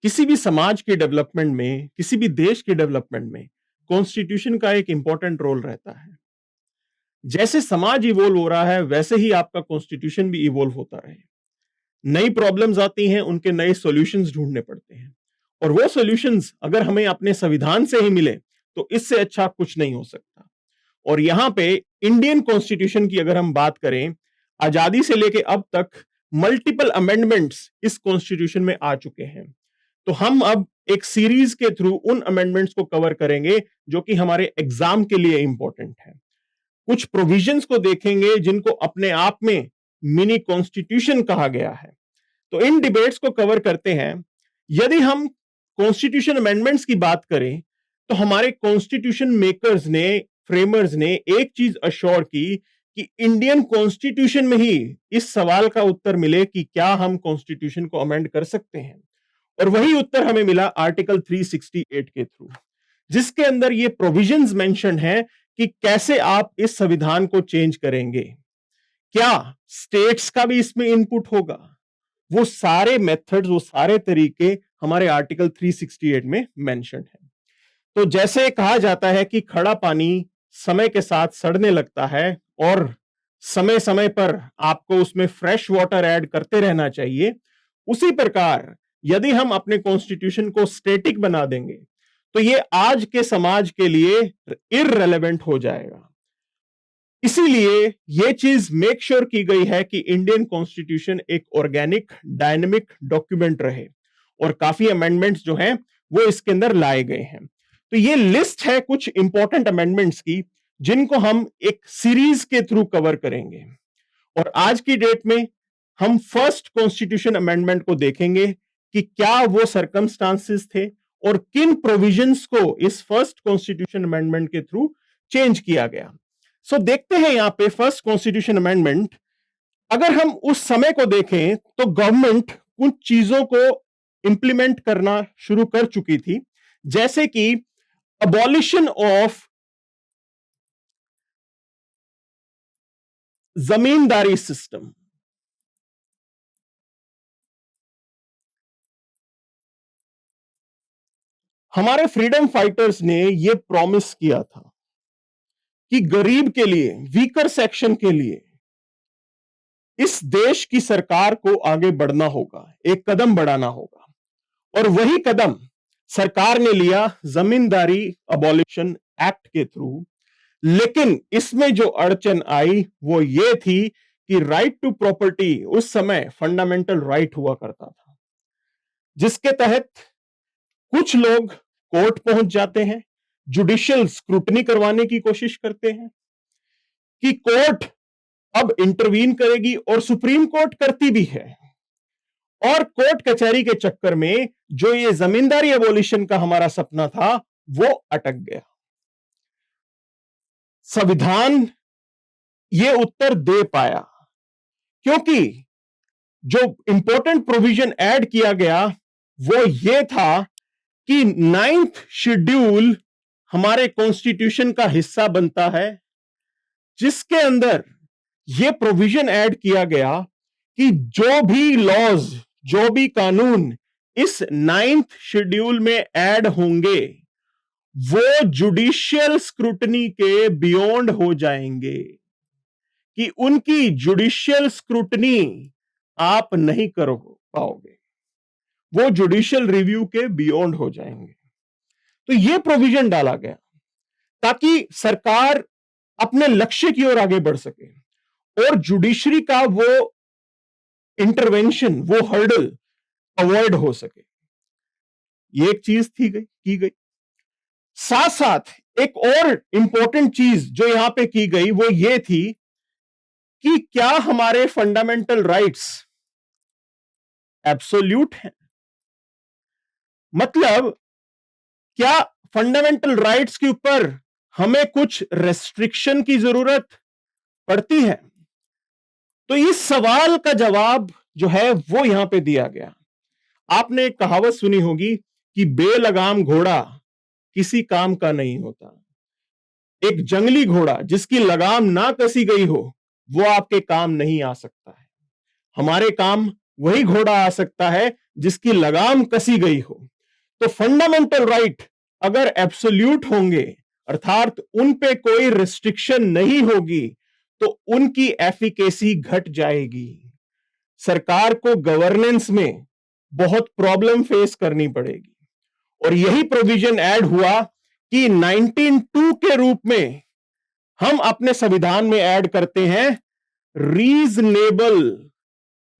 किसी भी समाज के डेवलपमेंट में, किसी भी देश के डेवलपमेंट में कॉन्स्टिट्यूशन का एक इंपॉर्टेंट रोल रहता है। जैसे समाज इवोल्व हो रहा है, वैसे ही आपका कॉन्स्टिट्यूशन भी इवोल्व होता रहे। नई प्रॉब्लम्स आती हैं, उनके नए सॉल्यूशंस ढूंढने पड़ते हैं, और वो सॉल्यूशंस अगर हमें अपने संविधान से ही मिले तो इससे अच्छा कुछ नहीं हो सकता। और यहां पे इंडियन कॉन्स्टिट्यूशन की अगर हम बात करें, आजादी से लेके अब तक मल्टीपल अमेंडमेंट्स इस कॉन्स्टिट्यूशन में आ चुके हैं। तो हम अब एक सीरीज के थ्रू उन अमेंडमेंट्स को कवर करेंगे जो कि हमारे एग्जाम के लिए इंपॉर्टेंट है। कुछ प्रोविजंस को देखेंगे जिनको अपने आप में मिनी कॉन्स्टिट्यूशन कहा गया है। तो इन डिबेट्स को कवर करते हैं। यदि हम कॉन्स्टिट्यूशन अमेंडमेंट्स की बात करें तो हमारे कॉन्स्टिट्यूशन मेकर्स ने, फ्रेमर्स ने एक चीज अश्योर की कि इंडियन कॉन्स्टिट्यूशन में ही इस सवाल का उत्तर मिले कि क्या हम कॉन्स्टिट्यूशन को अमेंड कर सकते हैं। और वही उत्तर हमें मिला आर्टिकल 368 के थ्रू, जिसके अंदर ये प्रोविजंस मेंशन है कि कैसे आप इस संविधान को चेंज करेंगे। क्या स्टेट्स का भी इसमें इनपुट होगा? वो सारे मेथड्स, वो सारे तरीके हमारे आर्टिकल 368 में मेंशन है। तो जैसे कहा जाता है कि खड़ा पानी समय के साथ सड़ने लगता है और समय समय पर आपको उसमें फ्रेश वाटर ऐड करते रहना चाहिए, उसी प्रकार यदि हम अपने कॉन्स्टिट्यूशन को स्टैटिक बना देंगे तो ये आज के समाज के लिए इररिलेवेंट हो जाएगा। इसीलिए यह चीज मेक श्योर की गई है कि इंडियन कॉन्स्टिट्यूशन एक ऑर्गेनिक, डायनेमिक डॉक्यूमेंट रहे, और काफी अमेंडमेंट्स जो हैं वो इसके अंदर लाए गए हैं। तो ये लिस्ट है कुछ इंपॉर्टेंट अमेंडमेंट्स की, जिनको हम एक सीरीज के थ्रू कवर करेंगे। और आज की डेट में हम फर्स्ट कॉन्स्टिट्यूशन अमेंडमेंट को देखेंगे कि क्या वो सर्कमस्टांसेस थे और किन प्रोविजंस को इस फर्स्ट कॉन्स्टिट्यूशन अमेंडमेंट के थ्रू चेंज किया गया। सो देखते हैं यहां पे फर्स्ट कॉन्स्टिट्यूशन अमेंडमेंट। अगर हम उस समय को देखें तो गवर्नमेंट कुछ चीजों को इंप्लीमेंट करना शुरू कर चुकी थी, जैसे कि अबॉलिशन ऑफ जमींदारी सिस्टम। हमारे फ्रीडम फाइटर्स ने यह प्रॉमिस किया था कि गरीब के लिए, वीकर सेक्शन के लिए इस देश की सरकार को आगे बढ़ना होगा, एक कदम बढ़ाना होगा। और वही कदम सरकार ने लिया जमींदारी अबॉलिशन एक्ट के थ्रू। लेकिन इसमें जो अड़चन आई वो ये थी कि राइट टू प्रॉपर्टी उस समय फंडामेंटल राइट हुआ करता था, जिसके तहत कुछ लोग कोर्ट पहुंच जाते हैं, जुडिशियल स्क्रूटनी करवाने की कोशिश करते हैं कि कोर्ट अब इंटरवीन करेगी, और सुप्रीम कोर्ट करती भी है। और कोर्ट कचहरी के चक्कर में जो ये जमींदारी एबोलिशन का हमारा सपना था वो अटक गया। संविधान ये उत्तर दे पाया क्योंकि जो इंपॉर्टेंट प्रोविजन ऐड किया गया वो ये था कि 9th शेड्यूल हमारे कॉन्स्टिट्यूशन का हिस्सा बनता है, जिसके अंदर यह प्रोविजन ऐड किया गया कि जो भी लॉज, जो भी कानून इस 9th शेड्यूल में ऐड होंगे वो जुडिशियल स्क्रूटनी के बियॉन्ड हो जाएंगे, कि उनकी जुडिशियल स्क्रूटनी आप नहीं कर पाओगे, वो जुडिशियल रिव्यू के बियॉन्ड हो जाएंगे। तो यह प्रोविजन डाला गया ताकि सरकार अपने लक्ष्य की ओर आगे बढ़ सके और जुडिशरी का वो इंटरवेंशन, वो हर्डल अवॉइड हो सके। ये एक चीज की गई। साथ साथ एक और इंपॉर्टेंट चीज जो यहां पे की गई वो ये थी कि क्या हमारे फंडामेंटल राइट्स एब्सोल्यूट हैं? मतलब क्या फंडामेंटल राइट्स के ऊपर हमें कुछ रेस्ट्रिक्शन की जरूरत पड़ती है? तो इस सवाल का जवाब जो है वो यहां पे दिया गया। आपने एक कहावत सुनी होगी कि बेलगाम घोड़ा किसी काम का नहीं होता। एक जंगली घोड़ा जिसकी लगाम ना कसी गई हो वो आपके काम नहीं आ सकता है। हमारे काम वही घोड़ा आ सकता है जिसकी लगाम कसी गई हो। तो फंडामेंटल राइट अगर एब्सोल्यूट होंगे, अर्थात उन पे कोई रिस्ट्रिक्शन नहीं होगी, तो उनकी एफिकेसी घट जाएगी। सरकार को गवर्नेंस में बहुत प्रॉब्लम फेस करनी पड़ेगी। और यही प्रोविजन ऐड हुआ कि 19(2) के रूप में हम अपने संविधान में ऐड करते हैं रीजनेबल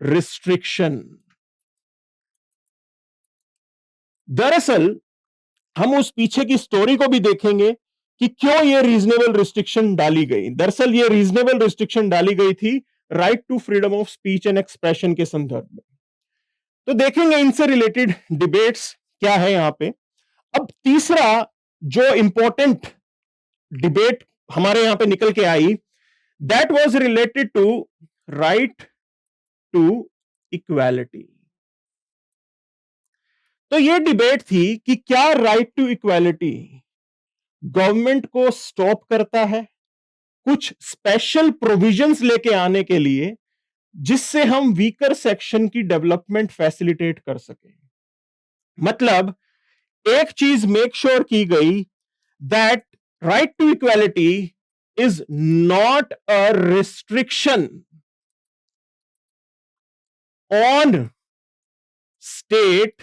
रिस्ट्रिक्शन। दरअसल हम उस पीछे की स्टोरी को भी देखेंगे कि क्यों यह रीजनेबल रिस्ट्रिक्शन डाली गई। दरअसल यह रीजनेबल रिस्ट्रिक्शन डाली गई थी right to freedom of speech and expression के संदर्भ में। तो देखेंगे इनसे रिलेटेड डिबेट्स क्या है यहां पे। अब तीसरा जो इंपॉर्टेंट डिबेट हमारे यहां पे निकल के आई, that was related to right to equality. तो यह डिबेट थी कि क्या राइट टू इक्वालिटी गवर्नमेंट को स्टॉप करता है कुछ स्पेशल प्रोविजंस लेके आने के लिए, जिससे हम वीकर सेक्शन की डेवलपमेंट फैसिलिटेट कर सकें। मतलब एक चीज मेक श्योर की गई that right to equality is not a restriction on state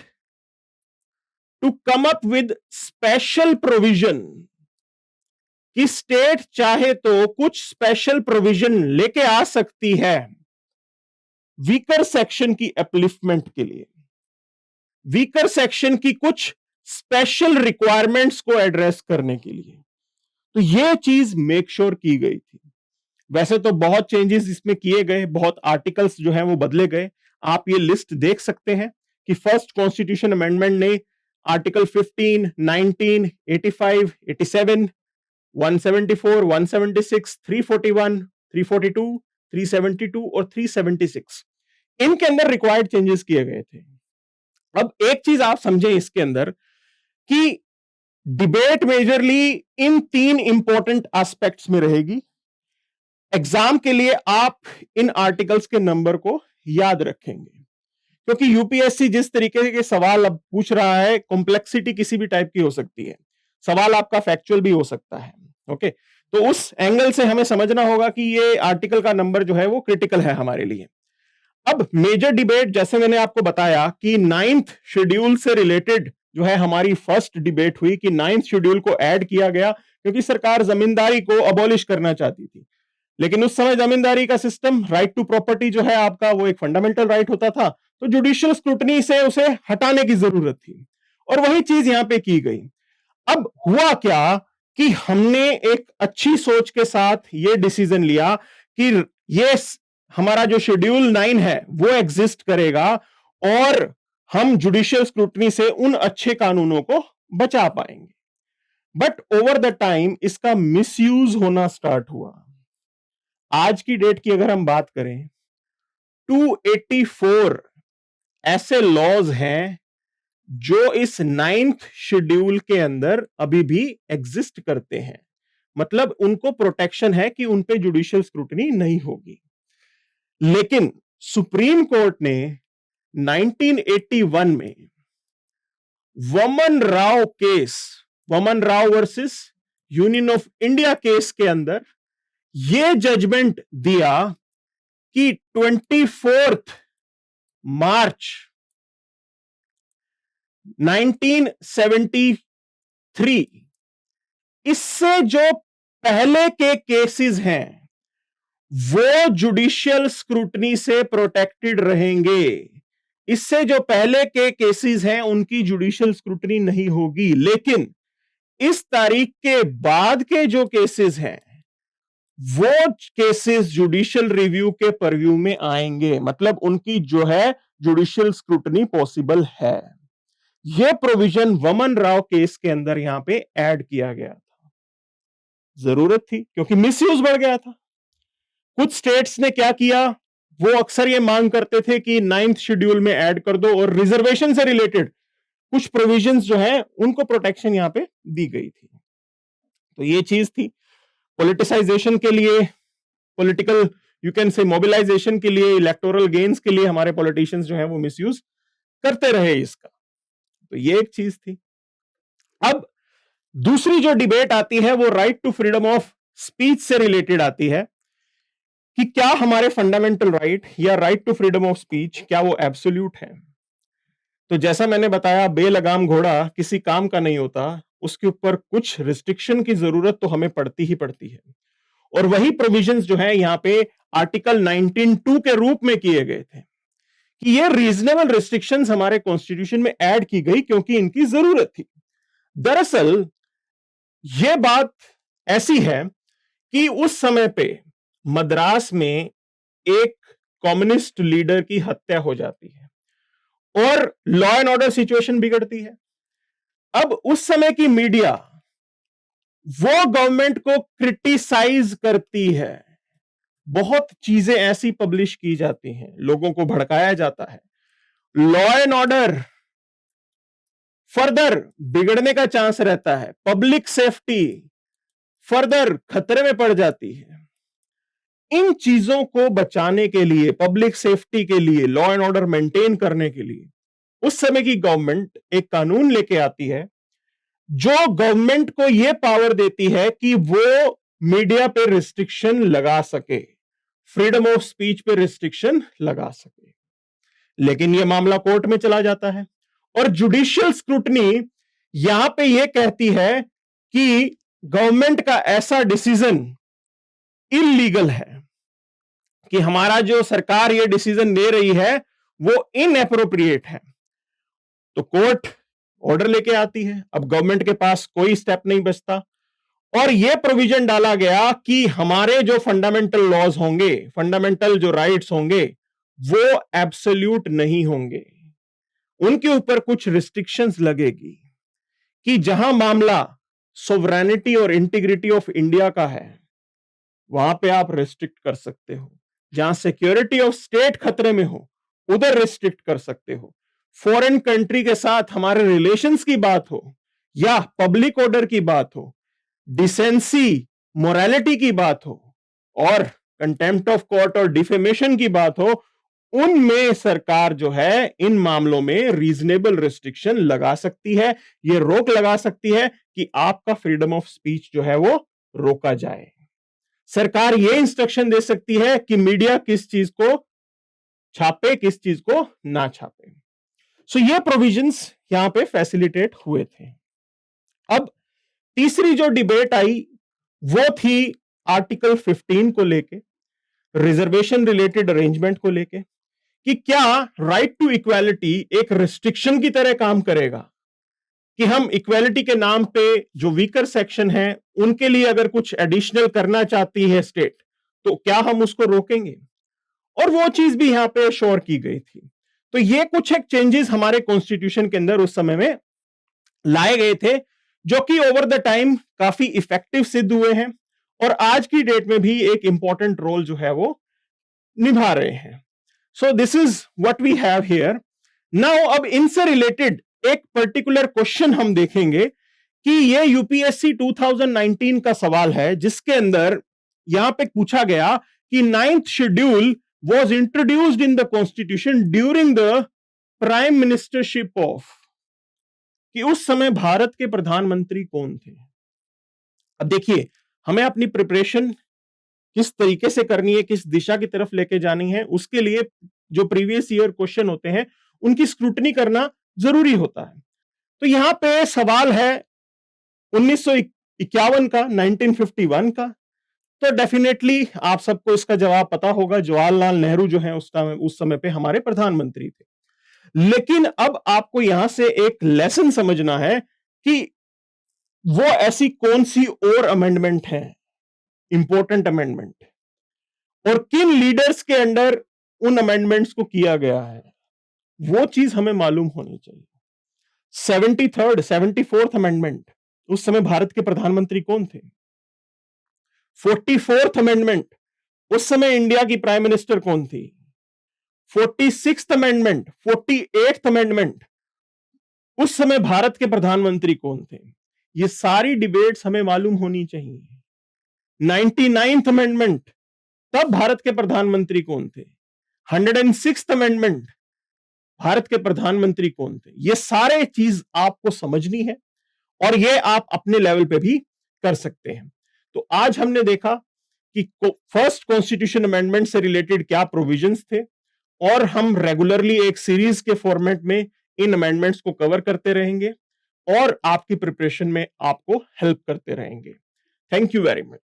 to come up with special provision, कि स्टेट चाहे तो कुछ स्पेशल प्रोविजन लेके आ सकती है वीकर सेक्शन की अपलिफ्टमेंट के लिए, वीकर सेक्शन की कुछ स्पेशल रिक्वायरमेंट्स को एड्रेस करने के लिए। तो यह चीज मेक श्योर की गई थी। वैसे तो बहुत चेंजेस इसमें किए गए, बहुत आर्टिकल्स जो हैं वो बदले गए। आप ये लिस्ट देख सकते हैं कि फर्स्ट कॉन्स्टिट्यूशन अमेंडमेंट ने आर्टिकल 15, 19, 85, 87, 174, 176, 341, 342, 372 और 376 इनके अंदर रिक्वायर्ड चेंजेस किए गए थे। अब एक चीज आप समझें इसके अंदर कि डिबेट मेजरली इन तीन इंपॉर्टेंट एस्पेक्ट्स में रहेगी। एग्जाम के लिए आप इन आर्टिकल्स के नंबर को याद रखेंगे, क्योंकि यूपीएससी जिस तरीके के सवाल अब पूछ रहा है, कॉम्प्लेक्सिटी किसी भी टाइप की हो सकती है, सवाल आपका फैक्चुअल भी हो सकता है। ओके, तो उस एंगल से हमें समझना होगा कि ये आर्टिकल का नंबर जो है वो क्रिटिकल है हमारे लिए। अब मेजर डिबेट, जैसे मैंने आपको बताया कि 9th शेड्यूल से रिलेटेड जो है हमारी फर्स्ट डिबेट हुई कि 9th शेड्यूल को ऐड किया गया क्योंकि सरकार जमींदारी को अबॉलिश करना चाहती थी। लेकिन उस समय जमींदारी का सिस्टम, राइट टू प्रॉपर्टी जो है आपका, वो एक फंडामेंटल राइट होता था, तो जुडिशियल स्क्रूटनी से उसे हटाने की जरूरत थी और वही चीज यहां पे की गई। अब हुआ क्या कि हमने एक अच्छी सोच के साथ यह डिसीजन लिया कि ये हमारा जो शेड्यूल 9 है वो एग्जिस्ट करेगा और हम जुडिशियल स्क्रूटनी से उन अच्छे कानूनों को बचा पाएंगे। बट ओवर द टाइम इसका मिसयूज होना स्टार्ट हुआ। आज की डेट की अगर हम बात करें, 284 ऐसे लॉज हैं जो इस 9th शेड्यूल के अंदर अभी भी एग्जिस्ट करते हैं। मतलब उनको प्रोटेक्शन है कि उन पे जुडिशियल स्क्रूटनी नहीं होगी। लेकिन सुप्रीम कोर्ट ने 1981 में वमन राव केस, वमन Rao versus union of India case के अंदर यह जजमेंट दिया कि 24 मार्च 1973 इससे जो पहले के केसेस हैं वो जुडिशियल स्क्रूटनी से प्रोटेक्टेड रहेंगे। इससे जो पहले के केसेस हैं उनकी जुडिशियल स्क्रूटनी नहीं होगी। लेकिन इस तारीख के बाद के जो केसेस हैं वो केसेस जुडिशियल रिव्यू के परव्यू में आएंगे। मतलब उनकी जो है जुडिशियल स्क्रूटनी पॉसिबल है। यह प्रोविजन वमन राव केस के अंदर यहां पे ऐड किया गया था। जरूरत थी क्योंकि मिसयूज बढ़ गया था। कुछ स्टेट्स ने क्या किया, वो अक्सर ये मांग करते थे कि 9th शेड्यूल में ऐड कर दो और रिजर्वेशन से रिलेटेड कुछ प्रोविजंस जो है उनको प्रोटेक्शन यहां पे दी गई थी। तो ये चीज थी। पॉलिटिसाइजेशन के लिए, political you can say mobilisation के लिए, इलेक्टोरल गेन्स के लिए हमारे पॉलिटिशियंस जो है वो मिसयूज करते रहे इसका। तो ये एक चीज थी। अब दूसरी जो डिबेट आती है वो right to freedom of speech से रिलेटेड आती है कि क्या हमारे फंडामेंटल राइट या right to freedom of speech क्या वो एब्सोल्यूट है। तो जैसा मैंने बताया, बेलगाम घोड़ा किसी काम का नहीं होता, उसके ऊपर कुछ रिस्ट्रिक्शन की जरूरत तो हमें पड़ती ही पड़ती है। और वही प्रोविजंस जो है यहां पे आर्टिकल 19(2) के रूप में किए गए थे कि ये रीजनेबल रिस्ट्रिक्शंस हमारे कॉन्स्टिट्यूशन में ऐड की गई क्योंकि इनकी जरूरत थी। दरअसल यह बात ऐसी है कि उस समय पे मद्रास में एक कम्युनिस्ट लीडर की हत्या हो जाती है और लॉ एंड ऑर्डर सिचुएशन बिगड़ती है। अब उस समय की मीडिया वो गवर्नमेंट को क्रिटिसाइज करती है, बहुत चीजें ऐसी पब्लिश की जाती हैं, लोगों को भड़काया जाता है, लॉ एंड ऑर्डर फर्दर बिगड़ने का चांस रहता है, पब्लिक सेफ्टी फर्दर खतरे में पड़ जाती है। इन चीजों को बचाने के लिए, पब्लिक सेफ्टी के लिए, लॉ एंड ऑर्डर मेंटेन करने के लिए उस समय की गवर्नमेंट एक कानून लेके आती है जो गवर्नमेंट को यह पावर देती है कि वो मीडिया पे रिस्ट्रिक्शन लगा सके, फ्रीडम ऑफ स्पीच पे रिस्ट्रिक्शन लगा सके। लेकिन यह मामला कोर्ट में चला जाता है और जुडिशियल स्क्रूटनी यहां पे यह कहती है कि गवर्नमेंट का ऐसा डिसीजन इलीगल है, कि हमारा जो सरकार ये डिसीजन ले रही है वो इनएप्रोप्रिएट है। तो कोर्ट ऑर्डर लेके आती है, अब गवर्नमेंट के पास कोई स्टेप नहीं बचता और यह प्रोविजन डाला गया कि हमारे जो फंडामेंटल लॉज होंगे, फंडामेंटल जो राइट्स होंगे वो एब्सोल्यूट नहीं होंगे, उनके ऊपर कुछ रिस्ट्रिक्शंस लगेगी कि जहां मामला सोवरेनिटी और इंटीग्रिटी ऑफ इंडिया का है वहां पे आप रिस्ट्रिक्ट कर सकते हो, जहां सिक्योरिटी ऑफ स्टेट खतरे में हो उधर रिस्ट्रिक्ट कर सकते हो, फॉरेन कंट्री के साथ हमारे रिलेशंस की बात हो या पब्लिक ऑर्डर की बात हो, डिसेंसी मोरालिटी की बात हो और कंटेम्प्ट ऑफ कोर्ट और डिफेमेशन की बात हो, उनमें सरकार जो है इन मामलों में रीजनेबल रिस्ट्रिक्शन लगा सकती है, ये रोक लगा सकती है कि आपका फ्रीडम ऑफ स्पीच जो है वो रोका जाए। सरकार ये इंस्ट्रक्शन दे सकती है कि मीडिया किस चीज को छापे, किस चीज को ना छापे। सो ये प्रोविजंस यहां पे फैसिलिटेट हुए थे। अब तीसरी जो डिबेट आई वो थी आर्टिकल 15 को लेके, रिजर्वेशन रिलेटेड अरेंजमेंट को लेके, कि क्या राइट टू इक्वालिटी एक रिस्ट्रिक्शन की तरह काम करेगा, कि हम इक्वालिटी के नाम पे जो वीकर सेक्शन है उनके लिए अगर कुछ एडिशनल करना चाहती है स्टेट तो क्या हम उसको रोकेंगे, और वो चीज भी यहां पे श्योर की गई थी। तो ये कुछ एक चेंजेस हमारे कॉन्स्टिट्यूशन के अंदर उस समय में लाए गए थे जो कि ओवर द टाइम काफी इफेक्टिव सिद्ध हुए हैं और आज की डेट में भी एक इंपॉर्टेंट रोल जो है वो निभा रहे हैं। So this is what we have here now. अब इनसे रिलेटेड एक पर्टिकुलर क्वेश्चन हम देखेंगे कि ये यूपीएससी 2019 का सवाल है जिसके अंदर यहां पे पूछा गया कि 9th schedule was introduced in the constitution during the prime ministership of, कि उस समय भारत के प्रधानमंत्री कौन थे। अब देखिए हमें अपनी प्रिपरेशन किस तरीके से करनी है, किस दिशा की तरफ लेके जानी है, उसके लिए जो प्रीवियस ईयर क्वेश्चन होते हैं उनकी स्क्रूटनी करना जरूरी होता है। तो यहां पे सवाल है 1951 का, 1951 का, तो डेफिनेटली आप सबको इसका जवाब पता होगा, जवाहरलाल नेहरू जो है उस समय पे हमारे प्रधानमंत्री थे। लेकिन अब आपको यहां से एक लेसन समझना है कि वो ऐसी कौन सी और अमेंडमेंट है, इंपॉर्टेंट अमेंडमेंट, और किन लीडर्स के अंडर उन अमेंडमेंट्स को किया गया है, वो चीज हमें मालूम होनी चाहिए। 74th अमेंडमेंट, उस समय भारत के प्रधानमंत्री कौन थे। 44th अमेंडमेंट, उस समय इंडिया की प्राइम मिनिस्टर कौन थी। 46th अमेंडमेंट, 48th अमेंडमेंट, उस समय भारत के प्रधानमंत्री कौन थे। ये सारी डिबेट्स हमें मालूम होनी चाहिए। 99th अमेंडमेंट, तब भारत के प्रधानमंत्री कौन थे? 106th अमेंडमेंट, भारत के प्रधानमंत्री कौन थे? ये सारे चीज आपको समझनी है और ये आप अपने लेवल पे भी कर सकते हैं। तो आज हमने देखा कि फर्स्ट कॉन्स्टिट्यूशन अमेंडमेंट से रिलेटेड क्या प्रोविजंस थे और हम रेगुलरली एक सीरीज के फॉर्मेट में इन अमेंडमेंट्स को कवर करते रहेंगे और आपकी प्रिपरेशन में आपको हेल्प करते रहेंगे। Thank you very much.